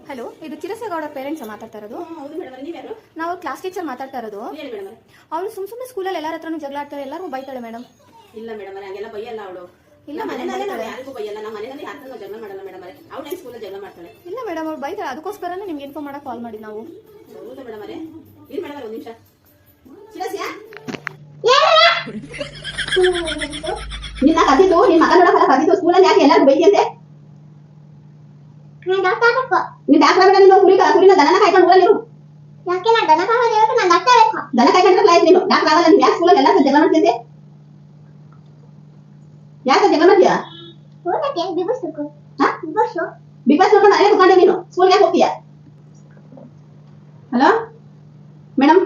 Hello, ಇದು ಚಿರಸೇಗೌಡ parents ಮಾತಾಡ್ತಾ ಇರೋದು. ಹೌದು ಮೇಡಮ್, ನೀವ್ಯಾರು? ನಾವು ಕ್ಲಾಸ್ ಟೀಚರ್ ಮಾತಾಡ್ತಾ ಇರೋದು. ಹೇಳಿ ಮೇಡಮ್. ಅವಳು ಸುಮ್ಮನೆ ಸ್ಕೂಲಲ್ಲಿ ಎಲ್ಲರ ಹತ್ರನೂ ಜಗಳ ಆಡ್ತಾಳೆ, ಎಲ್ಲರಿಗೂ ಬೈತಾಳೆ ಮೇಡಮ್. ಇಲ್ಲ ಮೇಡಮ್, ಹಂಗೆಲ್ಲ ಬೈಯಲ್ಲ ಅವಳು. ಇಲ್ಲ ಮನೆಯಲ್ಲಿ ನಾವು ಯಾರಿಗೂ ಬೈಯಲ್ಲ. ನಮ್ಮ ಮನೆಯಲ್ಲಿ ಯಾರನ್ನೂ ಜಗಳ ಮಾಡಲ್ಲ ಮೇಡಮ್. ಅವಳು ಸ್ಕೂಲಲ್ಲಿ ಜಗಳ ಮಾಡ್ತಾಳೆ. ಇಲ್ಲ ಮೇಡಮ್, ಅವಳು ಬೈತಾಳೆ. ಅದಕ್ಕೋಸ್ಕರನೇ ನಿಮ್ಗೆ ಇನ್ಫಾರ್ಮ್ ಮಾಡಕ್ಕೆ ಕಾಲ್ ಮಾಡಿ ನಾವು. ಹೌದಾ ಮೇಡಮ್? ಏನು ಮೇಡಮ್, ಒಂದು ನಿಮಿಷ. ನಿನ್ನ ಕದಿದ್ದು ನಿನ್ನ ಮಗ ನೋಡೋಕೆ ಕದಿದ್ದು ಸ್ಕೂಲಲ್ಲಿ ಯಾಕೆ ಎಲ್ಲರೂ ಬೈಯಂತೆ? ನೀನು ಡಾಕ್ಟರ್ ಬೇಡ, ನೀನು ಕುರಿನ ದನನ ಕಾಯ್ಕೊಂಡು ಊರಲ್ಲಿರು. ಯಾಕೆ ನಾನು ದನ ಕಾಯೋದು? ನಾನು ಡಾಕ್ಟರ್ ಬೇಕು. ದನ ಕಾಯ್ಕೊಂಡ್ರೆ ಆಯ್ತು, ನೀನು ಡಾಕ್ಟರ್ ಆಗಲ್ಲ. ನೀನು ಯಾಕೆ ಸ್ಕೂಲಲ್ಲಿ ಎಲ್ಲ ಜಗಳ ಮಾಡ್ತಿದ್ದೆ? ಯಾಕೆ ಜಗಳ ಮಾಡ್ತೀಯಾ? ಹೋಗಕ್ಕೆ ಬಿಬಸ್ ಬೇಕು. ಬಿಗ್ ಬಾಸ್ ನೋಡ್ಕೊಂಡು ಅಲ್ಲೇ ಕುತ್ಕೊಂಡೆ ನೀನು. ಸ್ಕೂಲ್ಗೆ ಹೋಗ್ತೀಯಾ? Hello madam,